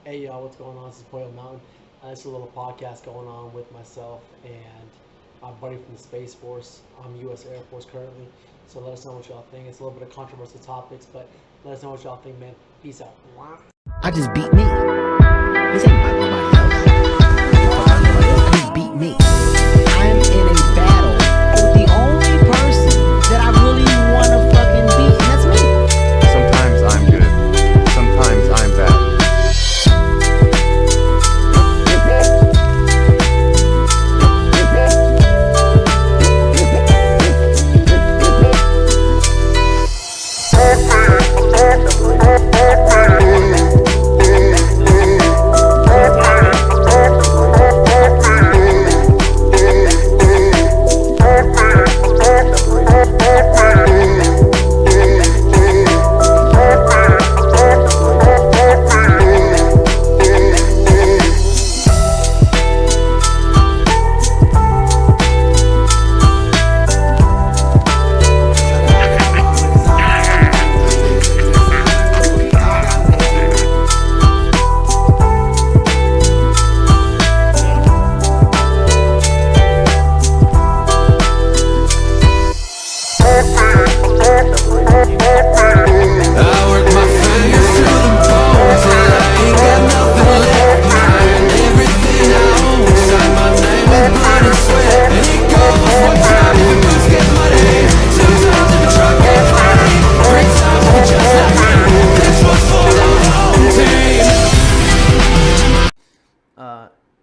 Hey y'all, what's going on? This is Poyo Mountain. This is a little podcast going on with myself and my buddy from the Space Force. I'm U.S. Air Force currently, so let us know what y'all think. It's a little bit of controversial topics, but let us know what y'all think, man. Peace out. I just beat me. This ain't about nobody else. I don't give a fuck about nobody else. I just beat me. I'm in a battle with the only person that I really want to fucking beat, and that's me. Sometimes I'm good. Sometimes I'm bad.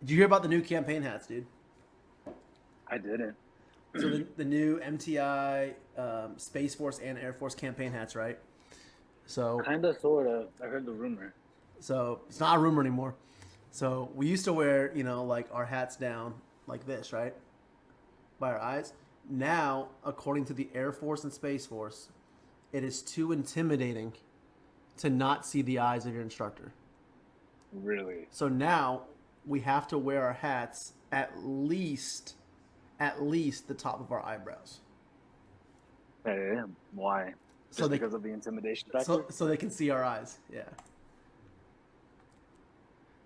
Did you hear about the new campaign hats, dude? I didn't. So the new MTI, Space Force, and Air Force campaign hats, right? So Kinda, sorta. I heard the rumor. it's not a rumor anymore. So we used to wear, like our hats down like this, right? By our eyes. Now, according to the Air Force and Space Force, it is too intimidating to not see the eyes of your instructor. Really? So now we have to wear our hats at least the top of our eyebrows. Hey, why? Just So they because of the intimidation factor? so they can see our eyes. Yeah.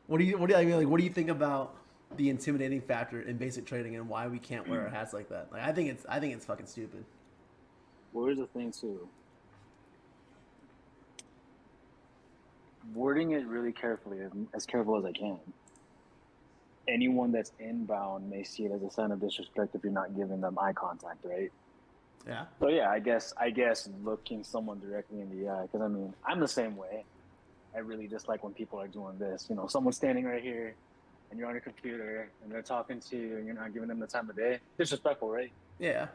What do you think about the intimidating factor in basic training and why we can't wear our hats like that? Like I think it's fucking stupid. Well, here's the thing, too. Wording it really carefully, as careful as I can. Anyone that's inbound may see it as a sign of disrespect if you're not giving them eye contact, right? Yeah. So yeah, I guess looking someone directly in the eye, because I mean, I'm the same way. I really dislike when people are doing this. Someone's standing right here, and you're on your computer, and they're talking to you, and you're not giving them the time of day. Disrespectful, right? Yeah.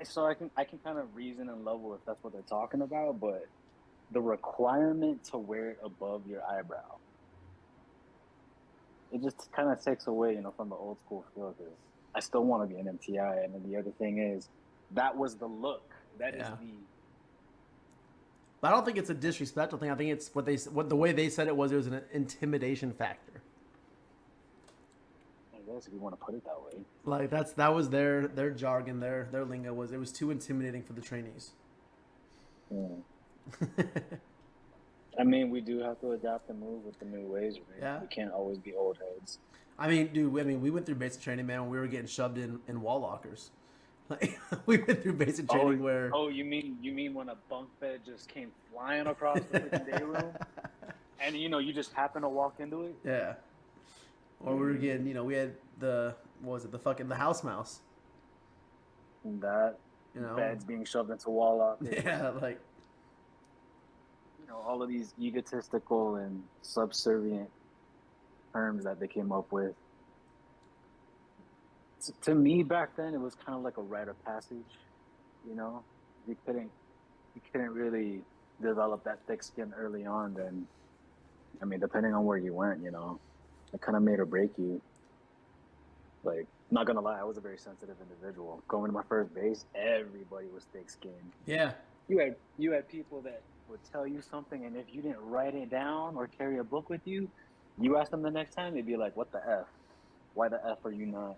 So I can kind of reason and level if that's what they're talking about, but the requirement to wear it above your eyebrow, it just kind of takes away, from the old school feel. Because I still want to be an MTI, and then the other thing is, that was the look. That is Yeah. the. But I don't think it's a disrespectful thing. I think it's what the way they said it was an intimidation factor. I guess if you want to put it that way. Like that was their jargon, their lingo was it was too intimidating for the trainees. Yeah. I mean, we do have to adapt and move with the new ways, right? Yeah. We can't always be old heads. I mean, dude. We went through basic training, man. When we were getting shoved in wall lockers. Like we went through basic training where. Oh, you mean when a bunk bed just came flying across the freaking day room, and you just happen to walk into it? Yeah. Or we were getting, we had the house mouse. That beds being shoved into wall lockers. Yeah, like. All of these egotistical and subservient terms that they came up with. To me, back then, it was kind of like a rite of passage. You couldn't really develop that thick skin early on. Then, I mean, depending on where you went, it kind of made or break you. Like, not gonna lie, I was a very sensitive individual. Going to my first base, everybody was thick-skinned. Yeah. You had people that would tell you something, and if you didn't write it down or carry a book with you, you ask them the next time, they'd be like, "What the f? Why the f are you not,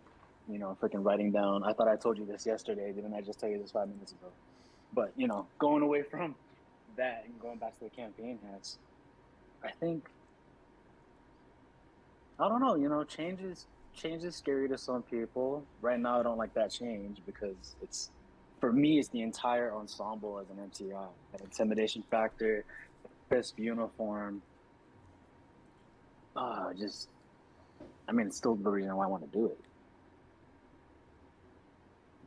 freaking writing down? I thought I told you this yesterday. Didn't I just tell you this 5 minutes ago?" But going away from that and going back to the campaign hats, I think I don't know. You know, change is scary to some people. Right now, I don't like that change because it's for me, it's the entire ensemble as an MTI. The intimidation factor, the crisp uniform. Just I mean, it's still the reason why I want to do it.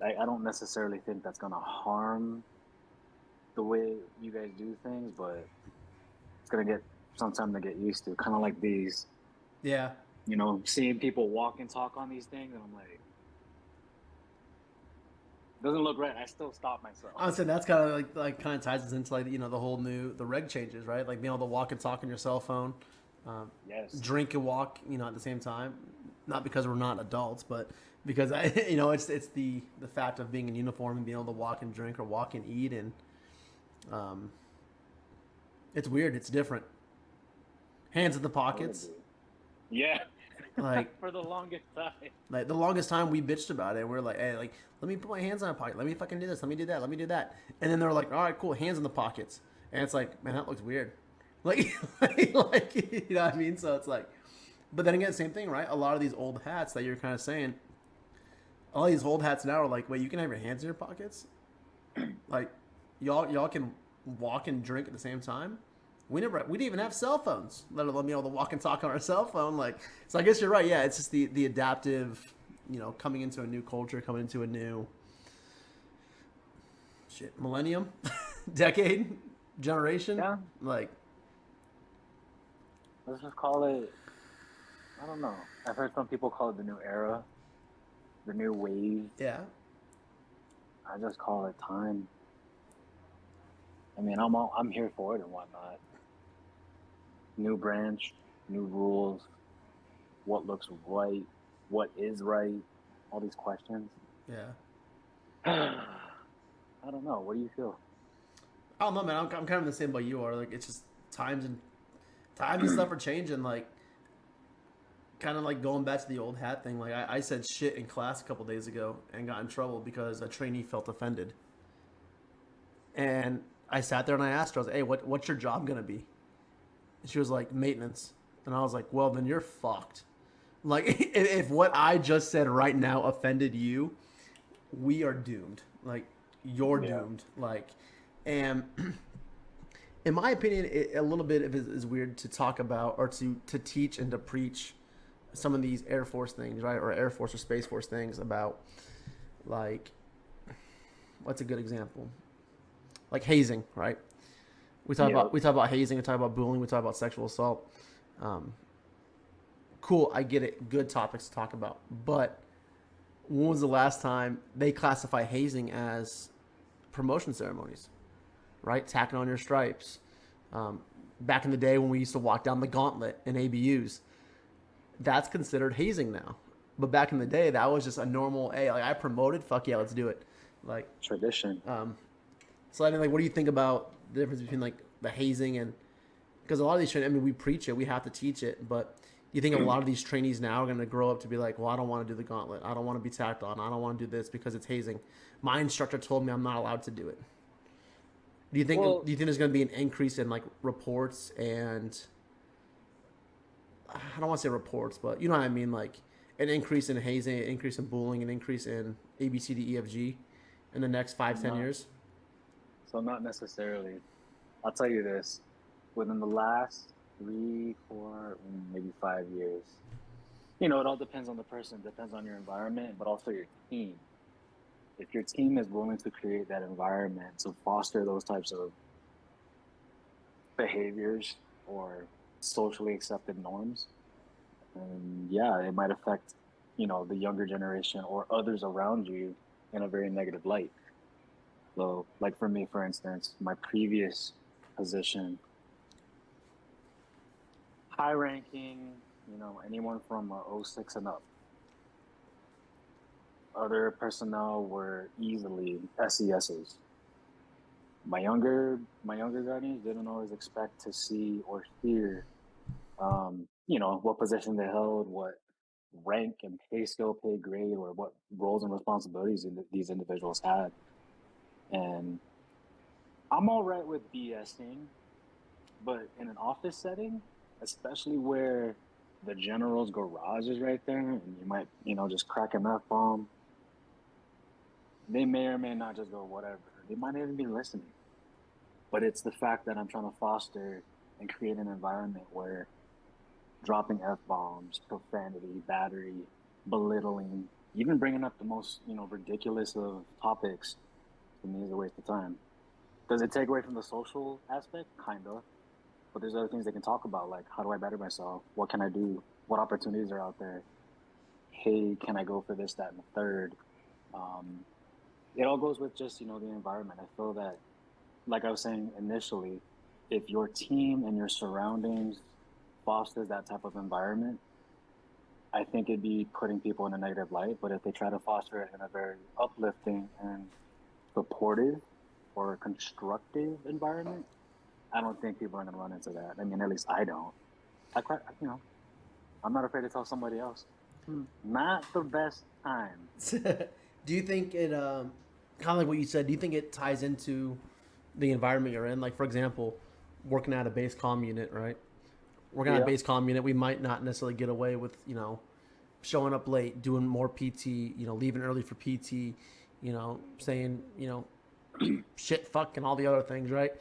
I don't necessarily think that's gonna harm the way you guys do things, but it's gonna get some time to get used to. Kind of like these, Yeah. you know, seeing people walk and talk on these things, and I'm like, doesn't look right. I still stop myself. I would say that's kind of like kind of ties us into like the whole new the reg changes, right? Like being able to walk and talk on your cell phone, Yes. drink and walk, at the same time. Not because we're not adults, but because it's the fact of being in uniform and being able to walk and drink or walk and eat, and it's weird. It's different. Hands in the pockets, Yeah. like For the longest time. Like the longest time we bitched about it, we're like, hey, like let me put my hands in my pocket, let me fucking do this, let me do that, let me do that, and then they're like, all right, cool, hands in the pockets, and it's like, man, that looks weird, like, like you know what I mean? So it's like, but then again, same thing, right? A lot of these old hats that you're kind of saying, all these old hats now are like, wait, you can have your hands in your pockets, like y'all can walk and drink at the same time. We didn't even have cell phones, let alone be able to walk and talk on our cell phone. Like, so I guess you're right. Yeah, it's just the adaptive, coming into a new culture, coming into a new millennium, decade, generation. Yeah. Like, Let's just call it, I don't know. I've heard some people call it the new era, the new wave. yeah, I just call it time. I mean, I'm here for it and whatnot. New branch, new rules, what looks right, what is right, all these questions. yeah. I don't know. What do you feel? I don't know, man. I'm kind of in the same boat you are. Like, it's just times and stuff are changing. Like, kind of like going back to the old hat thing. Like, I said shit in class a couple days ago and got in trouble because a trainee felt offended. And I sat there and I asked her, I was like, hey, what's your job gonna be? And she was like, maintenance. And I was like, well, then you're fucked. Like, if what I just said right now offended you, we are doomed. Like, you're doomed. Like, and in my opinion, a little bit of it is weird to talk about or to teach and to preach some of these Air Force things, right? Or Air Force or Space Force things about, like, what's a good example? Like hazing, right? We talk about hazing, we talk about bullying, we talk about sexual assault. Cool, I get it. Good topics to talk about. But when was the last time they classify hazing as promotion ceremonies, right? Tacking on your stripes. Back in the day when we used to walk down the gauntlet in ABUs, that's considered hazing now. But back in the day, that was just a normal, hey, like I promoted, fuck yeah, let's do it. Like Tradition. So I mean, like, what do you think about the difference between like the hazing and because a lot of these trainees, I mean, we preach it, we have to teach it, but you think a lot of these trainees now are going to grow up to be like, well, I don't want to do the gauntlet, I don't want to be tacked on, I don't want to do this because it's hazing. My instructor told me I'm not allowed to do it. Do you think there's going to be an increase in like reports and I don't want to say reports, but you know what I mean, like an increase in hazing, an increase in bullying, an increase in ABCDEFG in the next 5-10 years? So not necessarily. I'll tell you this. Within the last 3, 4, maybe 5 years, it all depends on the person, depends on your environment, but also your team. If your team is willing to create that environment to foster those types of behaviors or socially accepted norms, yeah, it might affect, the younger generation or others around you in a very negative light. So, like for me, for instance, my previous position, high ranking, anyone from 06 and up. Other personnel were easily SESs. My younger guardians didn't always expect to see or hear, what position they held, what rank and pay scale, pay grade, or what roles and responsibilities these individuals had. And I'm all right with BSing, but in an office setting, especially where the general's garage is right there, and you might, just crack an F bomb. They may or may not just go whatever. They might even be listening. But it's the fact that I'm trying to foster and create an environment where dropping F bombs, profanity, battery, belittling, even bringing up the most, ridiculous of topics, to me is a waste of time. Does it take away from the social aspect? Kind of. But there's other things they can talk about, like how do I better myself? What can I do? What opportunities are out there? Hey, can I go for this, that, and the third? It all goes with just, the environment. I feel that, like I was saying initially, if your team and your surroundings fosters that type of environment, I think it'd be putting people in a negative light. But if they try to foster it in a very uplifting and supportive or constructive environment, I don't think people are going to run into that. I mean, at least I don't. I'm not afraid to tell somebody else. Not the best time. Do you think it, kind of like what you said, do you think it ties into the environment you're in? Like, for example, working at a base comm unit, right? Working at a base comm unit, we might not necessarily get away with, showing up late, doing more PT, leaving early for PT, saying, shit, fuck, and all the other things, right?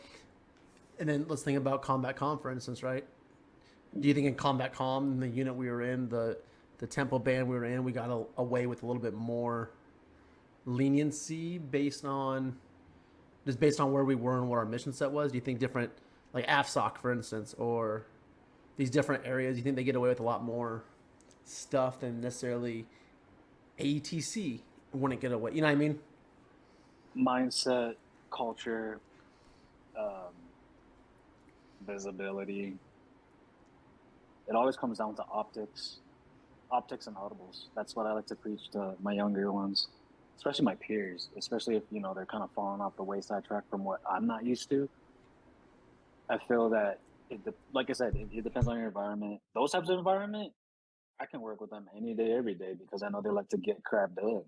And then let's think about Combat Comm, for instance, right? Do you think in Combat Comm, in the unit we were in, the tempo band we were in, we got away with a little bit more leniency based on where we were and what our mission set was? Do you think different, like AFSOC, for instance, or these different areas, you think they get away with a lot more stuff than necessarily AETC wouldn't get away? You know what I mean? Mindset, culture, visibility. It always comes down to optics and audibles. That's what I like to preach to my younger ones, especially my peers, especially if, they're kind of falling off the wayside track from what I'm not used to. I feel that, like I said, it depends on your environment. Those types of environment, I can work with them any day, every day, because I know they like to get crap done.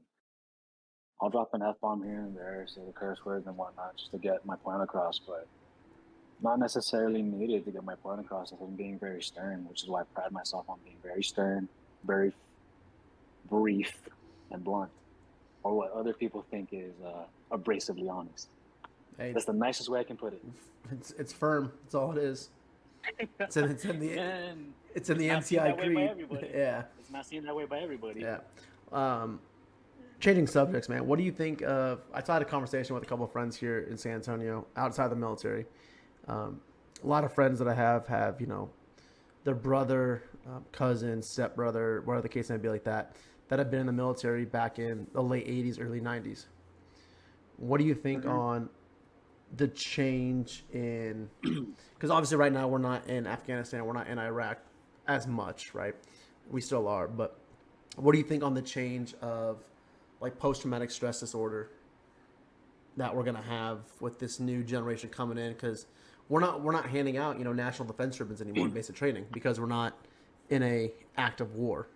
I'll drop an F-bomb here and there, say the curse words and whatnot, just to get my point across, but not necessarily needed to get my point across if I'm being very stern, which is why I pride myself on being very stern, very brief, and blunt, or what other people think is abrasively honest. Hey, that's the nicest way I can put it. It's firm. That's all it is. It's in the MCI creed. Yeah, it's not seen that way by everybody. Yeah. Changing subjects, man. What do you think of? I had a conversation with a couple of friends here in San Antonio, outside the military. A lot of friends that I have, their brother, cousin, stepbrother, whatever the case may be, like that have been in the military back in the late 80s, early 90s. What do you think on the change in, because obviously right now we're not in Afghanistan, we're not in Iraq as much, right? We still are, but what do you think on the change of like post-traumatic stress disorder that we're going to have with this new generation coming in? Because we're not handing out, national defense ribbons anymore in basic training because we're not in a active war.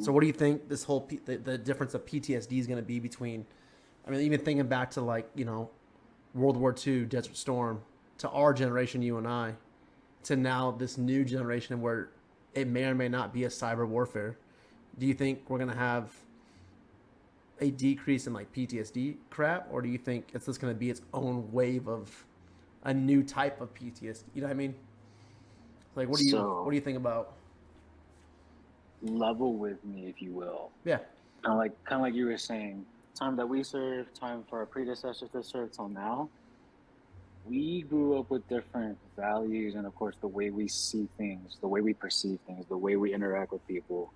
So what do you think this whole the difference of PTSD is going to be between, I mean, even thinking back to like, World War II, Desert Storm, to our generation, you and I, to now this new generation where it may or may not be a cyber warfare. Do you think we're going to have a decrease in like PTSD crap, or do you think it's just going to be its own wave of a new type of PTSD? You know what I mean? Like, what do you think about? Level with me, if you will. Yeah. Kind of like you were saying, time that we served, time for our predecessors to serve till now. We grew up with different values, and of course, the way we see things, the way we perceive things, the way we interact with people.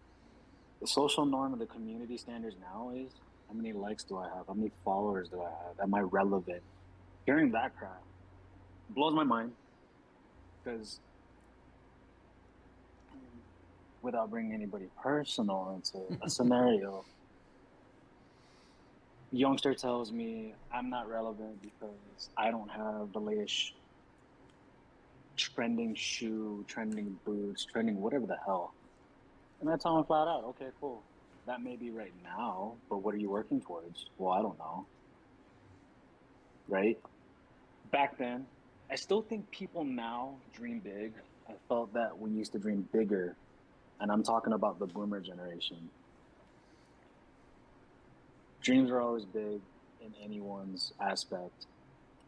The social norm of the community standards now is, how many likes do I have? How many followers do I have? Am I relevant? Hearing that crap blows my mind, because without bringing anybody personal into a scenario, youngster tells me I'm not relevant because I don't have the latest trending shoe, trending boots, trending whatever the hell. And I tell him flat out, okay, cool. That may be right now, but what are you working towards? Well, I don't know. Right? Back then, I still think people now dream big. I felt that we used to dream bigger, and I'm talking about the boomer generation. Dreams are always big in anyone's aspect,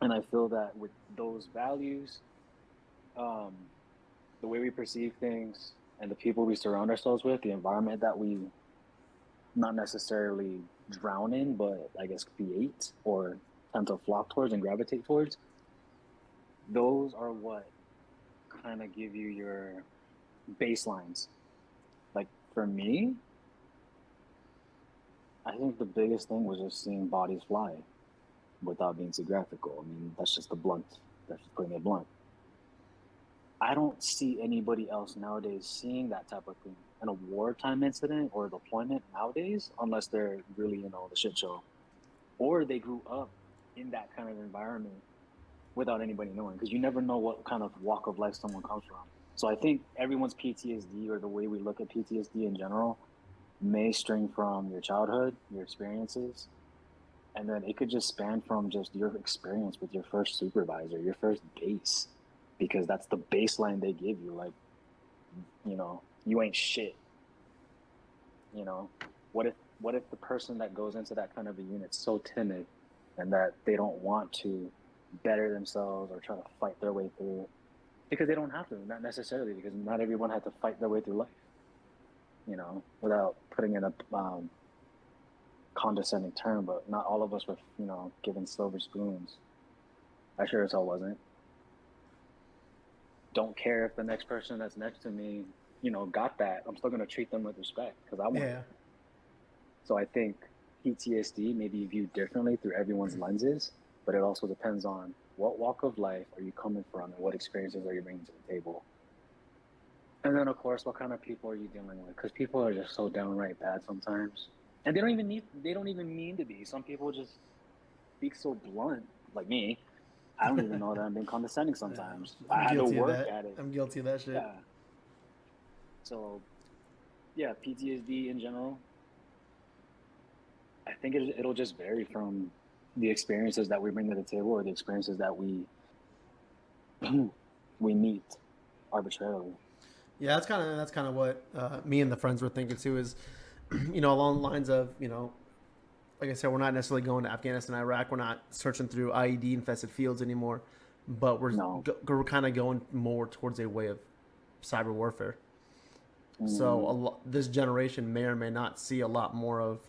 and I feel that with those values, um, the way we perceive things, and the people we surround ourselves with, the environment that we not necessarily drown in, but I guess create or tend to flock towards and gravitate towards, those are what kind of give you your baselines. Like for me, I think the biggest thing was just seeing bodies fly without being too graphical. I mean, that's just that's just putting it blunt. I don't see anybody else nowadays seeing that type of thing in a wartime incident or deployment nowadays, unless they're really, the shit show. Or they grew up in that kind of environment without anybody knowing, because you never know what kind of walk of life someone comes from. So I think everyone's PTSD, or the way we look at PTSD in general, may string from your childhood, your experiences, and then it could just span from just your experience with your first supervisor, your first base, because that's the baseline they give you. Like, you ain't shit. What if the person that goes into that kind of a unit's so timid and that they don't want to better themselves or try to fight their way through, because they don't have to, not necessarily, because not everyone had to fight their way through life, without putting in a condescending term, but not all of us were, given silver spoons. I sure as hell wasn't. Don't care if the next person that's next to me, got that. I'm still going to treat them with respect because I want it. So I think PTSD may be viewed differently through everyone's lenses, but it also depends on what walk of life are you coming from and what experiences are you bringing to the table. And then, of course, what kind of people are you dealing with? Because people are just so downright bad sometimes. And they don't even mean to be. Some people just speak so blunt, like me. I don't even know that I'm being condescending sometimes. I had to work at it. I'm guilty of that shit. Yeah. So, yeah, PTSD in general, I think it'll just vary from the experiences that we bring to the table or the experiences that we meet arbitrarily. Yeah, that's kind of what me and the friends were thinking too. Is along the lines of like I said, we're not necessarily going to Afghanistan, Iraq. We're not searching through IED infested fields anymore, but we're kind of going more towards a way of cyber warfare. So this generation may or may not see a lot more of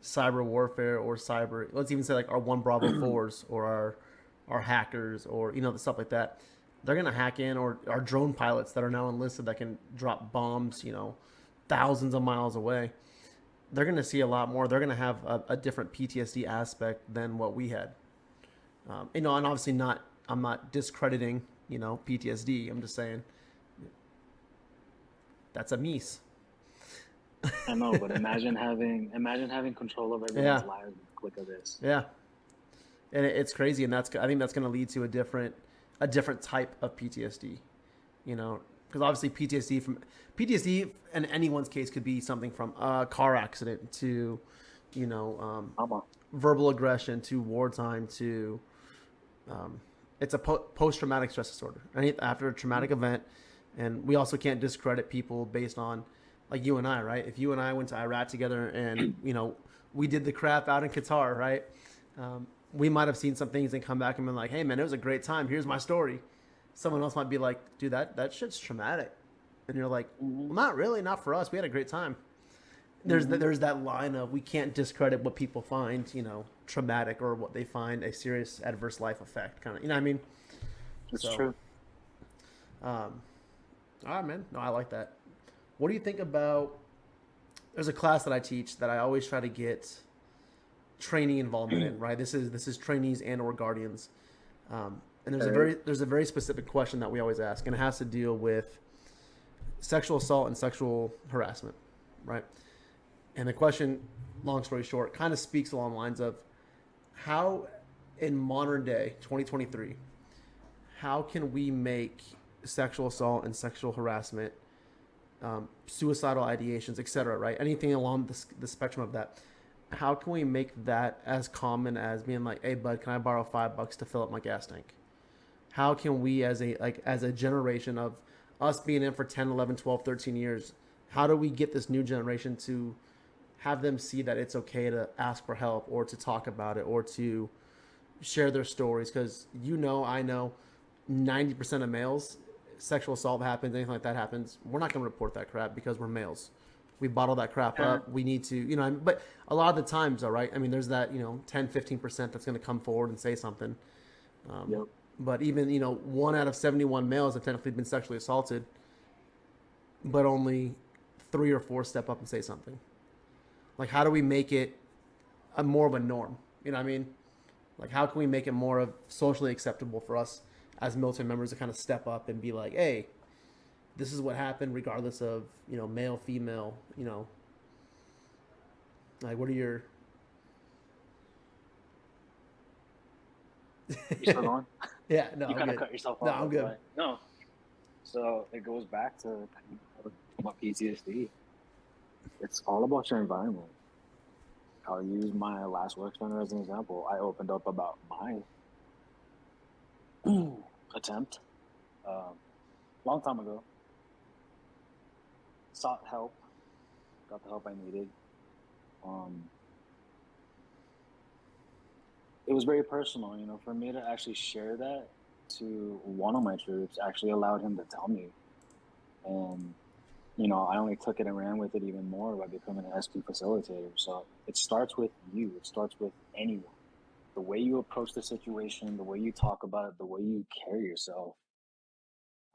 cyber warfare or cyber. Let's even say like our 1 Bravo 4s or our hackers or stuff like that. They're gonna hack in, or our drone pilots that are now enlisted that can drop bombs, thousands of miles away. They're gonna see a lot more. They're gonna have a different PTSD aspect than what we had. And obviously not. I'm not discrediting, PTSD. I'm just saying that's a mise. I know, but imagine having control of everyone's lives with the click of this. Yeah, and it's crazy, and I think that's going to lead to a different type of PTSD. Because obviously PTSD in anyone's case could be something from a car accident to, verbal aggression to wartime to, it's a post-traumatic stress disorder. After a traumatic event, and we also can't discredit people based on, like you and I, right? If you and I went to Iraq together and, we did the crap out in Qatar, right? We might have seen some things and come back and been like, hey, man, it was a great time. Here's my story. Someone else might be like, dude, that shit's traumatic. And you're like, well, not really, not for us. We had a great time. There's that line of we can't discredit what people find, traumatic or what they find a serious adverse life effect. Kind of, what I mean? It's true. All right, man. No, I like that. What do you think about? There's a class that I teach that I always try to get training involvement in. Right. This is trainees and or guardians. And there's a very specific question that we always ask, and it has to deal with sexual assault and sexual harassment, right? And the question, long story short, kind of speaks along the lines of how, in modern day 2023, how can we make sexual assault and sexual harassment, suicidal ideations, etc., right? Anything along the spectrum of that. How can we make that as common as being like, hey, bud, can I borrow $5 to fill up my gas tank? How can we, as a generation of us being in for 10, 11, 12, 13 years, how do we get this new generation to have them see that it's okay to ask for help or to talk about it or to share their stories? Because I know 90% of males, sexual assault happens, anything like that happens, we're not going to report that crap because we're males. We bottle that crap up. We need to, but a lot of the times, all right, I mean, there's that, 10, 15% that's going to come forward and say something. Yep. But even, 1 out of 71 males have technically been sexually assaulted, but only 3 or 4 step up and say something. Like, how do we make it more of a norm? You know what I mean? Like, how can we make it more of socially acceptable for us as military members to kind of step up and be like, hey, this is what happened regardless of, male, female, like, what are your... You still going? Yeah, no, You I'm kind of good. cut yourself off. No, I'm good. Right? No. So it goes back to about PTSD. It's all about your environment. I'll use my last work center as an example. I opened up about my attempt long time ago. Sought help, got the help I needed. It was very personal, for me to actually share that to one of my troops actually allowed him to tell me. And, I only took it and ran with it even more by becoming an SP facilitator. So it starts with you. It starts with anyone. The way you approach the situation, the way you talk about it, the way you carry yourself.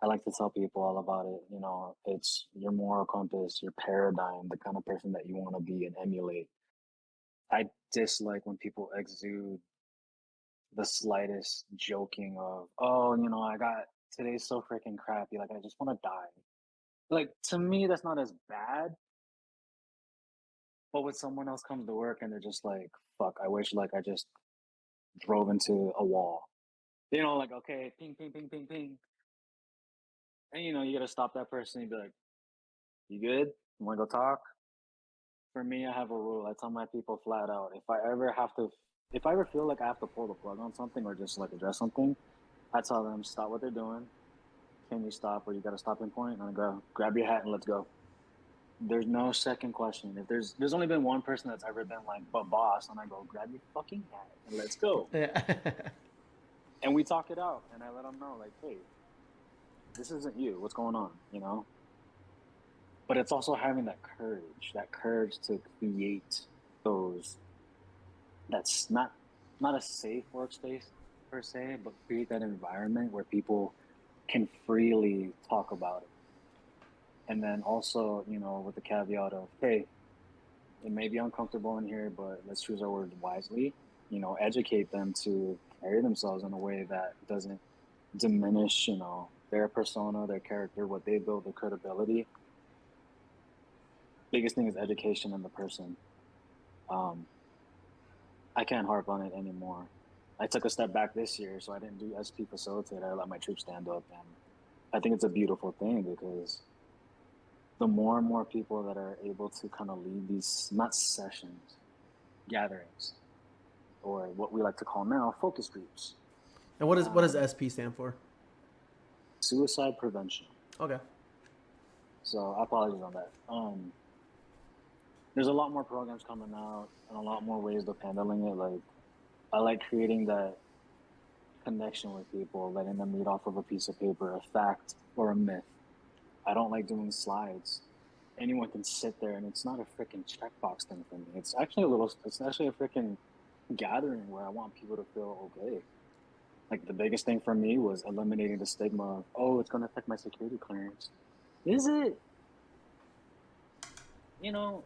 I like to tell people all about it. It's your moral compass, your paradigm, the kind of person that you want to be and emulate. I dislike when people exude the slightest joking of, oh, I got today's so freaking crappy. Like, I just want to die. Like, to me, that's not as bad. But when someone else comes to work and they're just like, fuck, I wish like I just drove into a wall. Like, okay, ping, ping, ping, ping, ping. And you gotta stop that person and be like, you good? You wanna go talk? For me, I have a rule. I tell my people flat out, if I ever feel like I have to pull the plug on something or just like address something, I tell them stop what they're doing. Can you stop? Or you got a stopping point? And I go, grab your hat and let's go. There's no second question. If there's only been one person that's ever been like, but boss, and I go, grab your fucking hat and let's go. Yeah. And we talk it out, and I let them know, like, hey, this isn't you. What's going on? But it's also having that courage to create those. That's not a safe workspace per se, but create that environment where people can freely talk about it. And then also, with the caveat of, hey, it may be uncomfortable in here, but let's choose our words wisely. Educate them to carry themselves in a way that doesn't diminish, their persona, their character, what they build, their credibility. Biggest thing is education in the person. I can't harp on it anymore. I took a step back this year, so I didn't do SP facilitator. I let my troops stand up, and I think it's a beautiful thing because the more and more people that are able to kind of lead these, not sessions, gatherings, or what we like to call now focus groups. And what does SP stand for? Suicide prevention. Okay. So I apologize on that. There's a lot more programs coming out and a lot more ways of handling it. Like, I like creating that connection with people, letting them read off of a piece of paper, a fact or a myth. I don't like doing slides. Anyone can sit there, and it's not a freaking checkbox thing for me. It's actually a freaking gathering where I want people to feel okay. Like, the biggest thing for me was eliminating the stigma of, oh, it's going to affect my security clearance. Is it?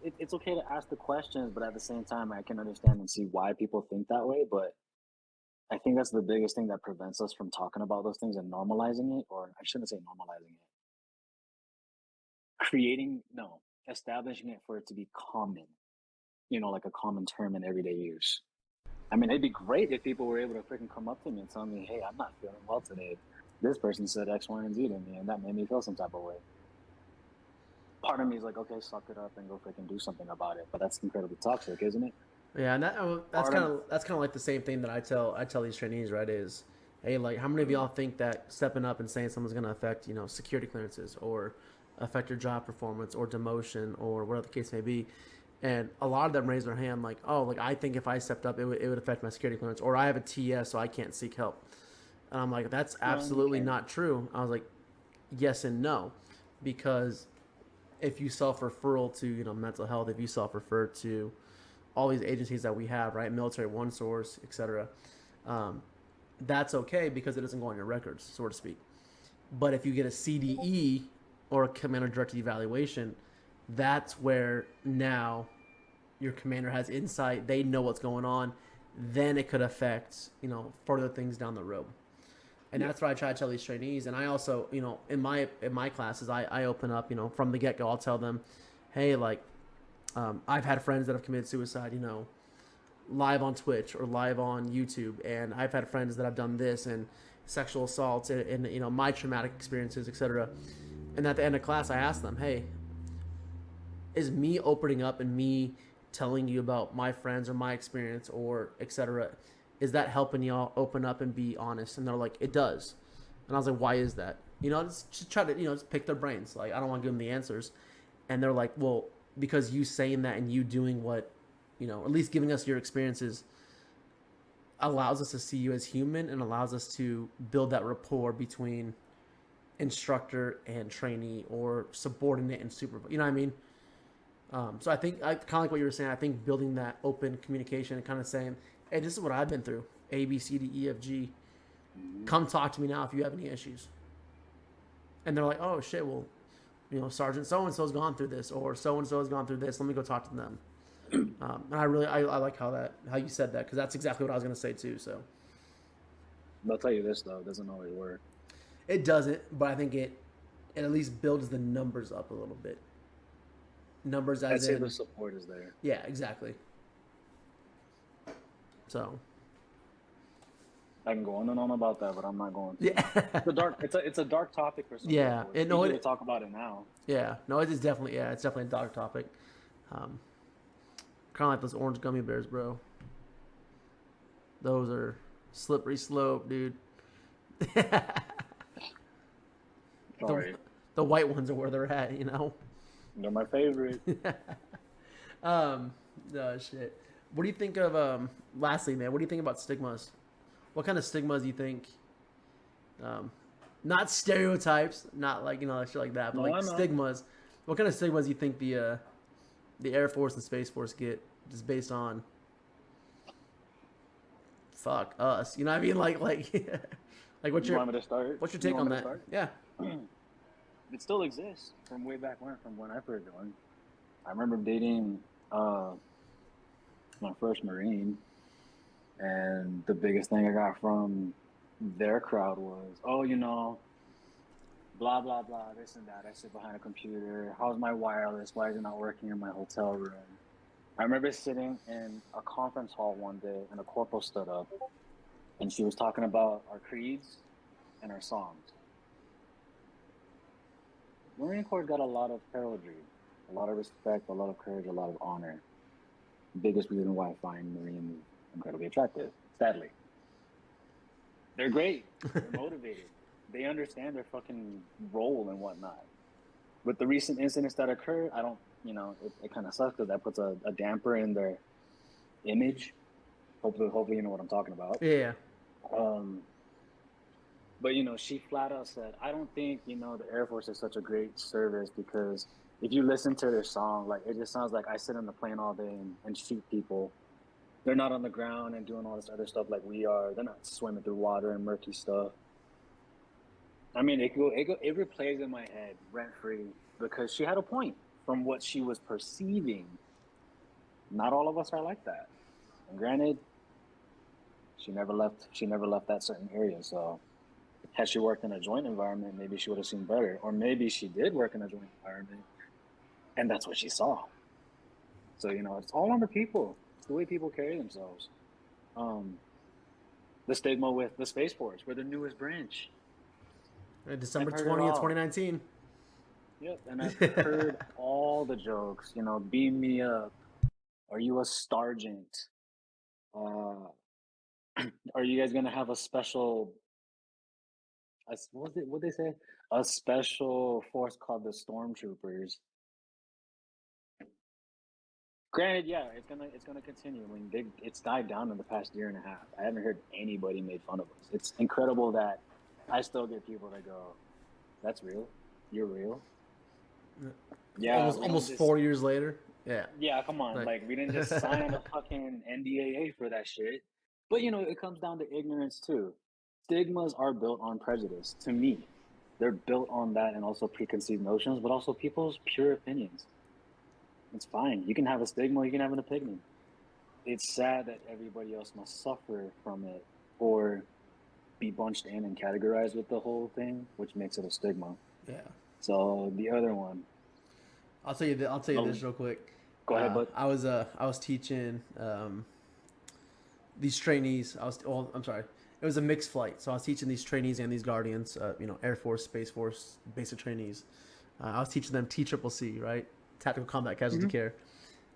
It's okay to ask the questions, but at the same time, I can understand and see why people think that way. But I think that's the biggest thing that prevents us from talking about those things and normalizing it, or I shouldn't say normalizing it. Establishing it for it to be common, like a common term in everyday use. I mean, it'd be great if people were able to freaking come up to me and tell me, hey, I'm not feeling well today. This person said X, Y, and Z to me, and that made me feel some type of way. Part of me is like, okay, suck it up and go freaking do something about it. But that's incredibly toxic, isn't it? Yeah, and that's kind of like the same thing that I tell these trainees, right? Is Hey, like, how many of y'all think that stepping up and saying someone's going to affect, security clearances or affect your job performance or demotion or whatever the case may be? And a lot of them raise their hand like, oh, like, I think if I stepped up, it would affect my security clearance, or I have a TS, so I can't seek help. And I'm like, that's No, you absolutely can't. not true. I was like, yes and no, because if you self referral to mental health, if you self refer to all these agencies that we have, right, military, one source, etc., um, that's okay because it doesn't go on your records, so to speak. But if you get a CDE or a commander directed evaluation, that's where now your commander has insight. They know what's going on. Then it could affect further things down the road. And Yeah. that's what I try to tell these trainees. And I also, in my classes, I open up, from the get go. I'll tell them, hey, like, I've had friends that have committed suicide, live on Twitch or live on YouTube, and I've had friends that have done this and sexual assaults and my traumatic experiences, etc. And at the end of class, I ask them, hey, is me opening up and me telling you about my friends or my experience or etc. Is that helping y'all open up and be honest? And they're like, it does. And I was like, why is that? Just try to just pick their brains. Like, I don't want to give them the answers. And they're like, well, because you saying that and you doing what, at least giving us your experiences allows us to see you as human and allows us to build that rapport between instructor and trainee or subordinate and supervisor. You know what I mean? So I think I kind of like what you were saying. I think building that open communication and kind of saying, "Hey, this is what I've been through. A, B, C, D, E, F, G. Mhm. Come talk to me now if you have any issues." And they're like, "Oh shit, well, Sergeant so and so's gone through this, or so and so has gone through this. Let me go talk to them." And I like how you said that because that's exactly what I was gonna say too. So But I'll tell you this though, it doesn't always work. it doesn't, but I think it at least builds the numbers up a little bit. Numbers I'd as say the in, support is there. yeah, exactly. So I can go on and on about that, but I'm not going to. yeah. It's a dark topic for some Yeah, people. It's no, easy to talk about it now. yeah, no, it is definitely, yeah, it's definitely a dark topic. Um, Kind of like those orange gummy bears, bro. Those are slippery slope, dude. the Sorry. the white ones are where they're at. They're my favorite. No shit. What do you think of lastly, man, what do you think about stigmas? What kind of stigmas do you think not stereotypes, not like, shit like that, but No, like I know. stigmas. What kind of stigmas do you think the Air Force and Space Force get just based on fuck us? You know what I mean? Like like You want me to start? what's your You take want on me to that? start? Yeah. It still exists from way back when, from when I first joined. I remember dating my first Marine, and the biggest thing I got from their crowd was, oh, blah blah blah, this and that. I sit behind a computer. How's my wireless? Why is it not working in my hotel room? I remember sitting in a conference hall one day, and a corporal stood up, and she was talking about our creeds and our songs. Marine Corps got a lot of heraldry, a lot of respect, a lot of courage, a lot of honor. Biggest reason why I find Marines incredibly attractive, sadly. They're great. They're motivated. They understand their fucking role and whatnot. With the recent incidents that occurred, I don't, it kind of sucks because that puts a damper in their image. Hopefully, you know what I'm talking about. Yeah. Um, but she flat out said, "I don't think the Air Force is such a great service because if you listen to their song, like it just sounds like I sit in the plane all day and shoot people. They're not on the ground and doing all this other stuff like we are. They're not swimming through water and murky stuff." I mean, it replays in my head rent free because she had a point from what she was perceiving. Not all of us are like that. And granted, she never left. She never left that certain area. So, had she worked in a joint environment, maybe she would have seen better. Or maybe she did work in a joint environment, and that's what she saw. So it's all on the people. It's the way people carry themselves. Um, the stigma with the Space Force, we're the newest branch. I've December heard it 20th, all. 2019. Yep, and I've heard all the jokes. Beam me up. Are you a sergeant? Uh, are you guys gonna have a special what was it? What they say? A special force called the Stormtroopers. Granted, yeah, it's gonna continue. I mean, it's died down in the past year and a half. I haven't heard anybody made fun of us. It's incredible that I still get people that go, "That's real? You're real?" Yeah, we don't Almost just 4 years later. Yeah. yeah, come on. Like, Like we didn't just sign a fucking NDAA for that shit. But it comes down to ignorance too. Stigmas are built on prejudice. To me, they're built on that and also preconceived notions, but also people's pure opinions. It's fine. You can have a stigma, you can have an opinion. It's sad that everybody else must suffer from it or be bunched in and categorized with the whole thing, which makes it a stigma. yeah. So the other one, I'll tell you oh, this real quick. go ahead, bud. I was teaching these trainees. I'm sorry. It was a mixed flight, so I was teaching these trainees and these guardians. Air Force, Space Force, basic trainees. I was teaching them TCCC, right? Tactical Combat Casualty Care.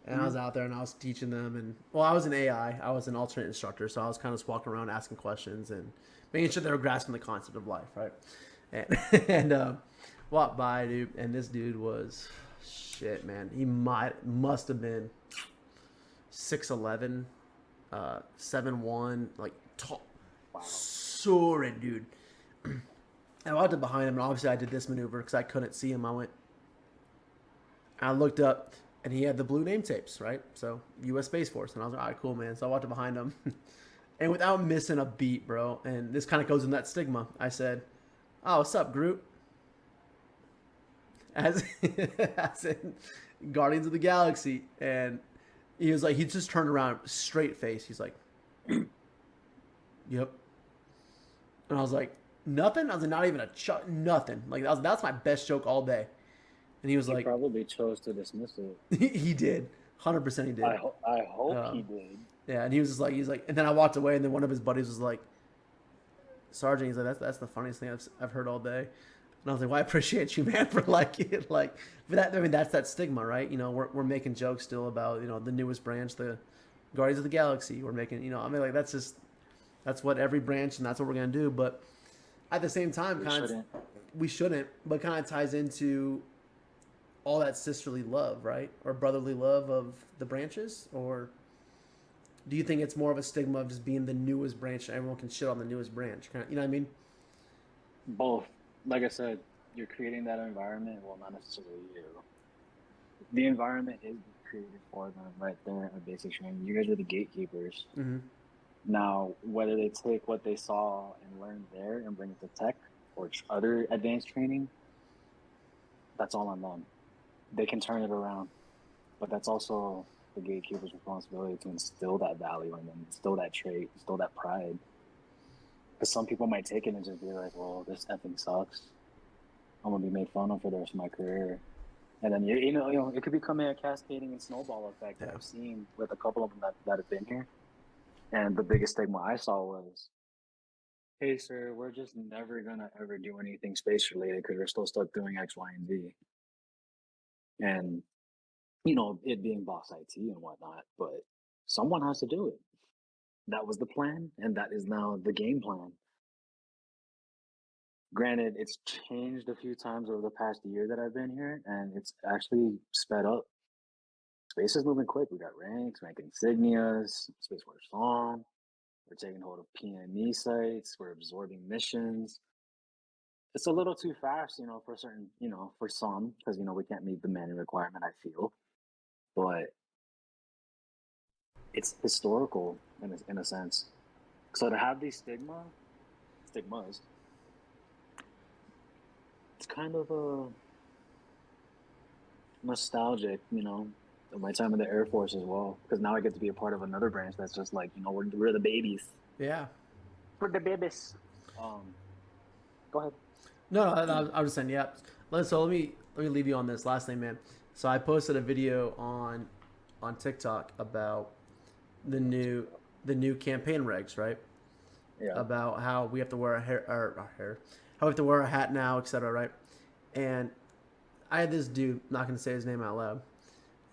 And I was out there and I was teaching them. And well, I was an AI. I was an alternate instructor, so I was kind of just walking around asking questions and making sure they were grasping the concept of life, right? And walked by, dude, and this dude was shit, man. He must have been 6'11", 7'1", like tall, soaring, dude. I walked up behind him, and obviously I did this maneuver because I couldn't see him. I looked up, and he had the blue name tapes, right? So U.S. Space Force, and I was like, all right, cool, man. So I walked up behind him, and without missing a beat, bro, and this kind of goes in that stigma, I said, "Oh, what's up, Groot?" As in Guardians of the Galaxy, and he was like, he just turned around, straight face. He's like, "Yep," and I was like, "Nothing." I was like, "Not even a nothing." Like that's my best joke all day. And he was He like, probably chose to dismiss it. he did, 100% he did. I hope he did. Yeah, and he was just like, and then I walked away, and then one of his buddies was like, "Sergeant," he's like, that's the funniest thing I've heard all day. And I was like, "Well, I appreciate you, man, for like it, like." But that, I mean, that's that stigma, right? We're making jokes still about the newest branch, the Guardians of the Galaxy. We're making, I mean, like that's what every branch, and that's what we're gonna do. But at the same time, we shouldn't, but kind of ties into all that sisterly love, right, or brotherly love of the branches, or do you think it's more of a stigma of just being the newest branch and everyone can shit on the newest branch? You know what I mean? Both. Like I said, you're creating that environment. Well, not necessarily you. The environment is created for them right there at basic training. You guys are the gatekeepers. Mm-hmm. Now, whether they take what they saw and learn there and bring it to tech or other advanced training, that's all on them. They can turn it around. But that's also the gatekeeper's responsibility to instill that value in them, instill that trait, instill that pride. Because some people might take it and just be like, "Well, this effing sucks. I'm gonna be made fun of for the rest of my career." And then it could become a cascading and snowball effect that I've seen with a couple of them that have been here. And the biggest stigma I saw was, "Hey, sir, we're just never gonna ever do anything space related because we're still stuck doing X, Y, and Z." And it being boss IT and whatnot, but someone has to do it. That was the plan, and that is now the game plan. Granted, it's changed a few times over the past year that I've been here, and it's actually sped up. Space is moving quick. We got ranks, rank insignias, Space Force Song. We're taking hold of PME sites. We're absorbing missions. It's a little too fast, for certain, for some, because, we can't meet the manning requirement, I feel. But it's historical in a sense. So to have these stigmas, it's kind of a nostalgic, of my time in the Air Force as well. Because now I get to be a part of another branch that's just like, we're the babies. Yeah. We're the babies. Go ahead. No, I was just saying, yeah. So let me leave you on this last thing, man. So I posted a video on TikTok about the new campaign regs, right? Yeah. About how we have to wear our hair, how we have to wear a hat now, etc., right? And I had this dude, not going to say his name out loud,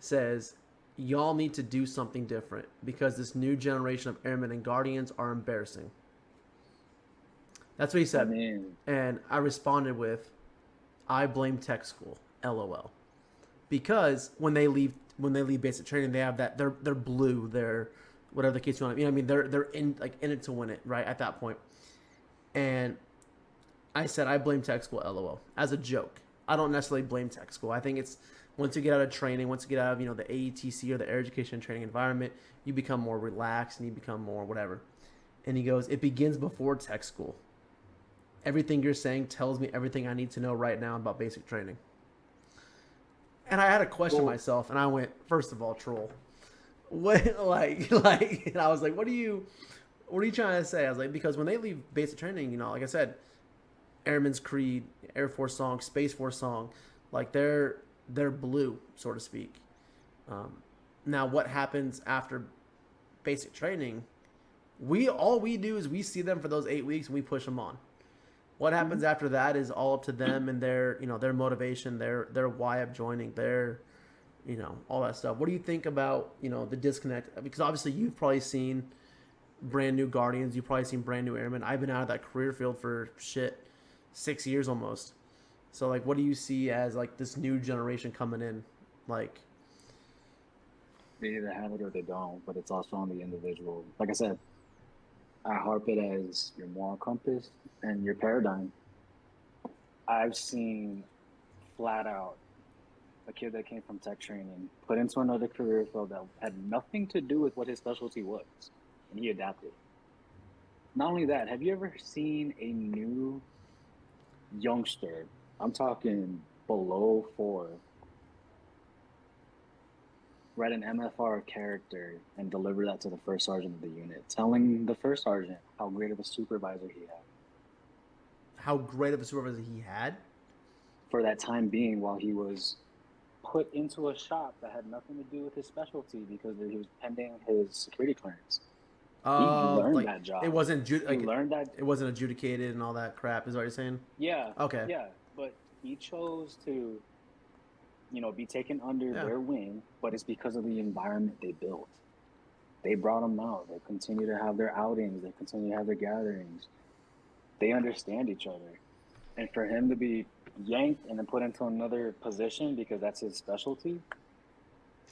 says, "Y'all need to do something different because this new generation of airmen and guardians are embarrassing." That's what he I said. mean, And I responded with, I blame tech school, LOL. Because when they leave basic training, they have that they're blue, they're whatever the case you want. You know what I mean? They're in like in it to win it, right? At that point. And I said I blame tech school, LOL, as a joke. I don't necessarily blame tech school. I think it's once you get out of training, once you get out of the AETC or the air education and training environment, you become more relaxed and you become more whatever. And he goes, it begins before tech school. Everything you're saying tells me everything I need to know right now about basic training. And I had to question well, myself, and I went, first of all, troll. What like? And I was like, what are you trying to say? I was like, because when they leave basic training, like I said, Airman's Creed, Air Force song, Space Force song, like they're blue, so to speak. Now, what happens after basic training? All we do is we see them for those 8 weeks and we push them on. What happens after that is all up to them and their motivation, their why of joining, their all that stuff. What do you think about the disconnect? Because obviously you've probably seen brand new Guardians, you've probably seen brand new Airmen. I've been out of that career field for 6 years almost. So like, what do you see as like this new generation coming in? Like, they either have it or they don't, but it's also on the individual. Like I said, I harp it as your moral compass and your paradigm. I've seen flat out a kid that came from tech training put into another career field that had nothing to do with what his specialty was, and he adapted. Not only that, have you ever seen a new youngster? I'm talking below 4, write an MFR character and deliver that to the first sergeant of the unit, telling the first sergeant how great of a supervisor he had how great of a supervisor he had? for that time being while he was put into a shop that had nothing to do with his specialty because he was pending his security clearance. He learned Like that job. it wasn't He learned that. it wasn't adjudicated and all that crap. Is what you're saying? Yeah, Okay. yeah. But he chose to, be taken under Yeah. their wing, but it's because of the environment they built. They brought him out. They continue to have their outings. They continue to have their gatherings. They understand each other. And for him to be yanked and then put into another position because that's his specialty,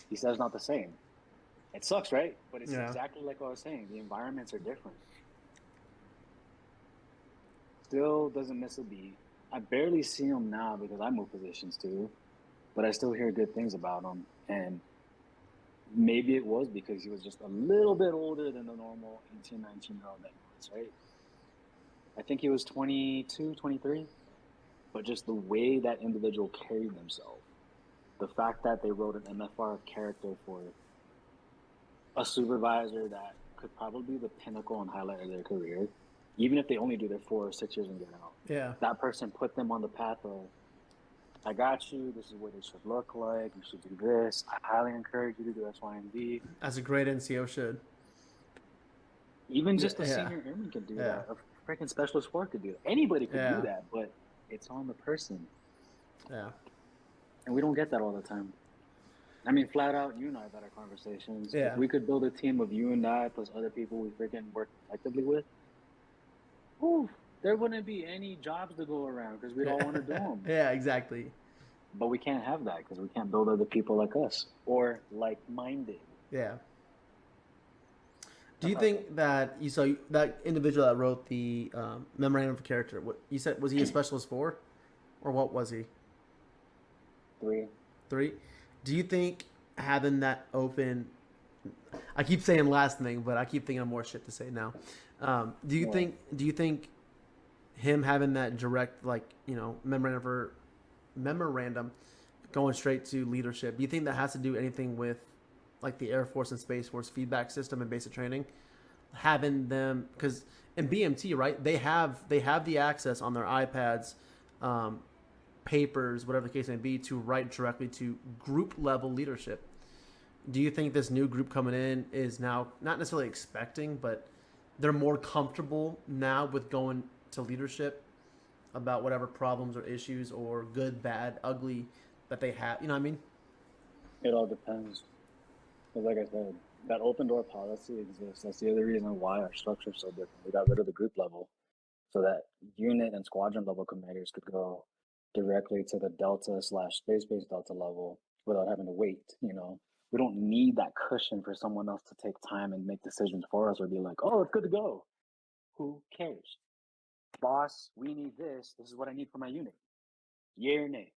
he says not the same. It sucks, right? But it's exactly like what I was saying. The environments are different. Still doesn't miss a beat. I barely see him now because I move positions too, but I still hear good things about him. And maybe it was because he was just a little bit older than the normal 18, 19-year-old that he was, right? I think he was 22, 23. But just the way that individual carried themselves, the fact that they wrote an MFR character for a supervisor that could probably be the pinnacle and highlight of their career, even if they only do their 4 or 6 years and get out. Yeah. That person put them on the path of, I got you, this is what it should look like, you should do this, I highly encourage you to do X, Y, and Z. As a great NCO should. Even just a senior airman could do that. A freaking specialist 4 could do that. Anybody could do that, but it's on the person. Yeah. And we don't get that all the time. I mean, flat out, you and I have had our conversations. Yeah. If we could build a team of you and I plus other people we freaking work effectively with, whew, there wouldn't be any jobs to go around because we'd all want to do them. Yeah, exactly. But we can't have that because we can't build other people like us or like-minded. Yeah. Do you think that that individual that wrote the memorandum of character? What you said, was he a specialist 4, or what was he? 3. 3. Do you think having that open? I keep saying last thing, but I keep thinking of more shit to say now. Do you think him having that direct memorandum going straight to leadership? Do you think that has to do anything with like the Air Force and Space Force feedback system and basic training, having them, because in BMT, right, they have the access on their iPads, papers, whatever the case may be, to write directly to group level leadership. Do you think this new group coming in is now not necessarily expecting, but they're more comfortable now with going to leadership about whatever problems or issues or good, bad, ugly that they have? You know what I mean? It all depends. Because like I said, that open door policy exists. That's the other reason why our structure is so different. We got rid of the group level. so that unit and squadron level commanders could go directly to the Delta slash space base Delta level without having to wait. We don't need that cushion for someone else to take time and make decisions for us or be like, oh, it's good to go. Who cares? Boss, we need this. This is what I need for my unit. Yay or nay?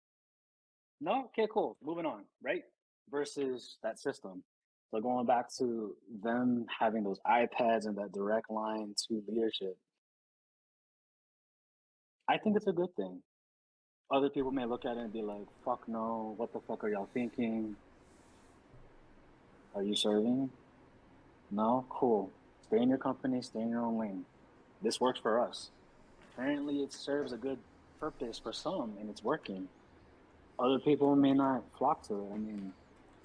No? Okay, cool. Moving on, right? Versus that system. So going back to them having those iPads and that direct line to leadership, I think it's a good thing. Other people may look at it and be like, fuck no, what the fuck are y'all thinking? Are you serving? No? Cool. Stay in your company, stay in your own lane. This works for us. Apparently, it serves a good purpose for some and it's working. Other people may not flock to it. I mean,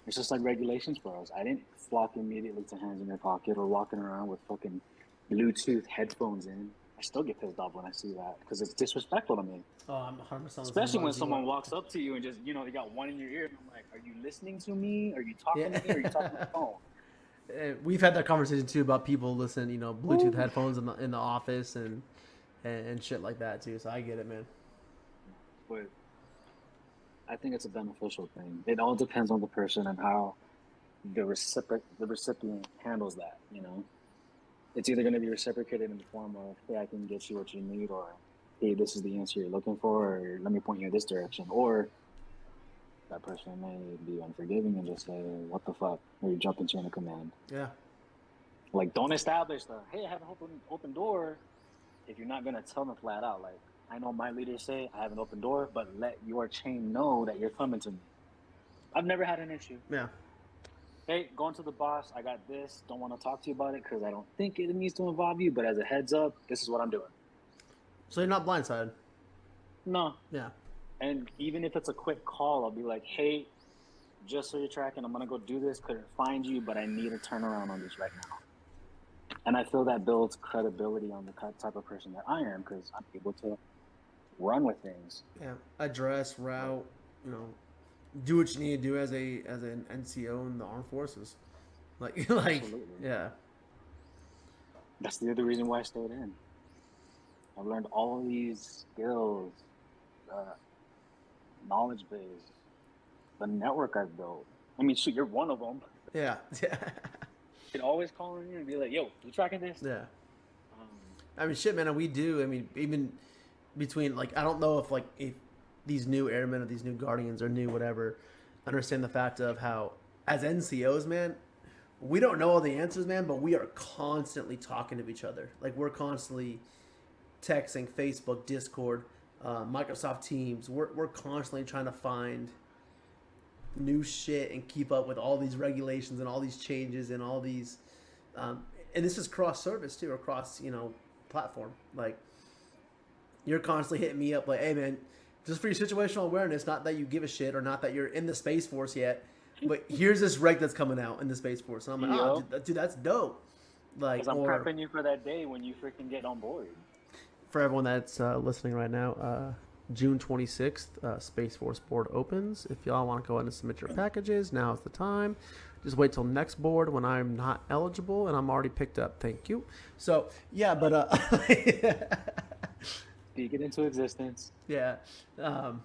it's just like regulations for us. I didn't flock immediately to hands in your pocket or walking around with fucking Bluetooth headphones in. I still get pissed off when I see that because it's disrespectful to me. Oh, I'm 100%. Especially when someone walks up to you and just, they got one in your ear. And I'm like, are you listening to me? Are you talking to me? Or are you talking on the phone? We've had that conversation too about people listening, Bluetooth headphones in the office and shit like that too. So I get it, man. But I think it's a beneficial thing. It all depends on the person and how the recipient handles that. It's either going to be reciprocated in the form of, hey, I can get you what you need, or hey, this is the answer you're looking for, or let me point you in this direction. Or that person may be unforgiving and just say, what the fuck? Or you jump into a command. Yeah. Like, don't establish the, hey, I have an open door if you're not going to tell them flat out. Like, I know my leaders say I have an open door, but let your chain know that you're coming to me. I've never had an issue. Yeah. Hey, going to the boss, I got this. Don't want to talk to you about it because I don't think it needs to involve you, but as a heads up, this is what I'm doing. So you're not blindsided? No. Yeah. And even if it's a quick call, I'll be like, hey, just so you're tracking, I'm going to go do this. Couldn't find you, but I need a turnaround on this right now. And I feel that builds credibility on the type of person that I am because I'm able to run with things. Yeah. Address, route, do what you need to do as an NCO in the armed forces. Absolutely. Yeah. That's the other reason why I stayed in. I've learned all these skills, knowledge base, the network I've built. I mean, shoot, you're one of them. Yeah. Yeah. You'd always call in and be like, yo, you tracking this? Yeah. I mean, shit, man, we do. I mean, even between, I don't know if these new airmen or these new guardians or new whatever understand the fact of how, as NCOs, man, we don't know all the answers, man, but we are constantly talking to each other. We're constantly texting, Facebook, Discord, Microsoft Teams. We're constantly trying to find new shit and keep up with all these regulations and all these changes and all these and this is cross service too, or cross platform. You're constantly hitting me up hey man, just for your situational awareness, not that you give a shit or not that you're in the Space Force yet, but here's this reg that's coming out in the Space Force. And I'm like, oh dude, that's dope. Because I'm prepping you for that day when you freaking get on board. For everyone that's listening right now, June 26th, Space Force board opens. If y'all want to go ahead and submit your packages, now's the time. Just wait till next board when I'm not eligible and I'm already picked up. Thank you. So, yeah, but... Speak it into existence. Yeah. And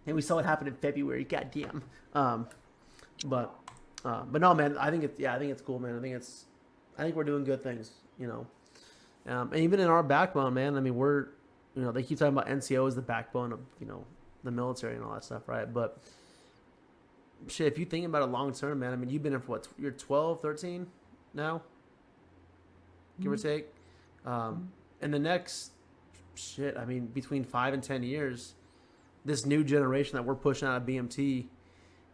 we saw it happen in February. Goddamn. But no, man, I think it's cool, man. I think we're doing good things, and even in our backbone, man, I mean, we're, they keep talking about NCO as the backbone of, the military and all that stuff, right? But shit, if you think about it long term, man, I mean, you've been in for what? You're 12, 13 now, give or take. And the next shit, I mean, between 5 and 10 years, this new generation that we're pushing out of BMT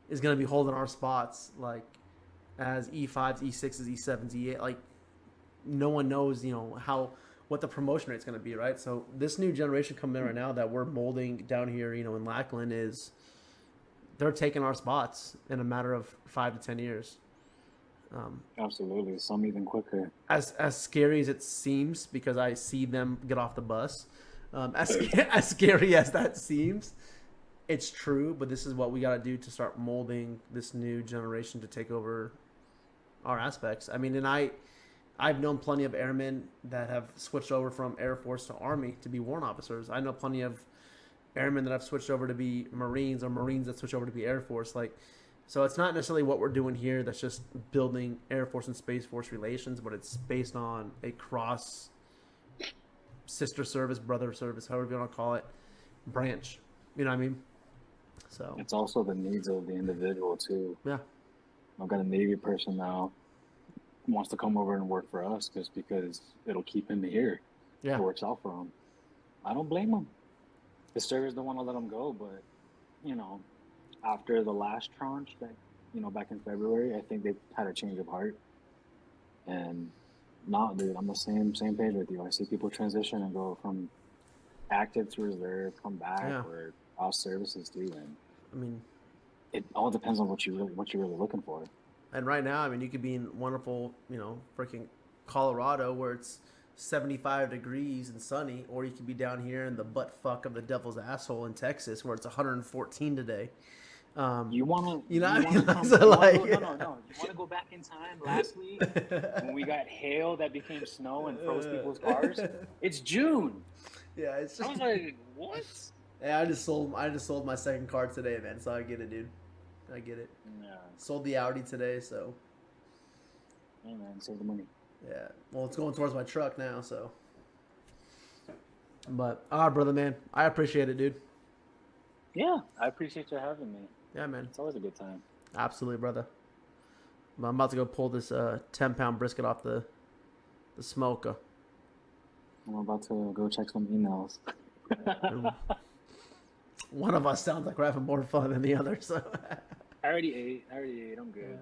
is going to be holding our spots, as E5s, E6s, E7s, E8. No one knows, what the promotion rate's going to be, right? So this new generation coming in right now that we're molding down here, in Lackland they're taking our spots in a matter of 5 to 10 years. Absolutely. Some even quicker. As scary as it seems, because I see them get off the bus, as scary as that seems, it's true, but this is what we got to do to start molding this new generation to take over our aspects. I mean, and I I've known plenty of airmen that have switched over from Air Force to Army to be warrant officers. I know plenty of airmen that have switched over to be Marines or Marines that switch over to be Air Force. Like, so it's not necessarily what we're doing here that's just building Air Force and Space Force relations, but it's based on a cross sister service, brother service, however you want to call it, branch. You know what I mean? So It's also the needs of the individual too. yeah, I've got a Navy person now who wants to come over and work for us just because it'll keep him here. yeah, It works out for him. I don't blame him. The service don't want to let him go, but you know, after the last tranche that back in February, I think they had a change of heart. And now, dude, I'm the same page with you. I see people transition and go from active to reserve, come back, Yeah. or off services too. And I mean, it all depends on what you're really looking for. and right now, I mean, you could be in wonderful, freaking Colorado where it's 75 degrees and sunny, or you could be down here in the butt fuck of the devil's asshole in Texas where it's 114 today. You wanna, You know you what I mean? wanna come, So, you wanna like- go, no. You wanna go back in time last week when we got hail that became snow and froze people's cars? It's June. Yeah, it's I just. was like, what? Yeah, I just sold my second car today, man. So I get it, dude. I get it. Yeah, Sold the Audi today, so hey man, save the money. yeah. Well, it's going towards my truck now, so. But brother, man, I appreciate it, dude. Yeah, I appreciate you having me. Yeah, man, It's always a good time. absolutely, brother. But I'm about to go pull this 10-pound brisket off the smoker. I'm about to go check some emails. One of us sounds like we're having more fun than the other, so. I already ate. I'm good. Yeah.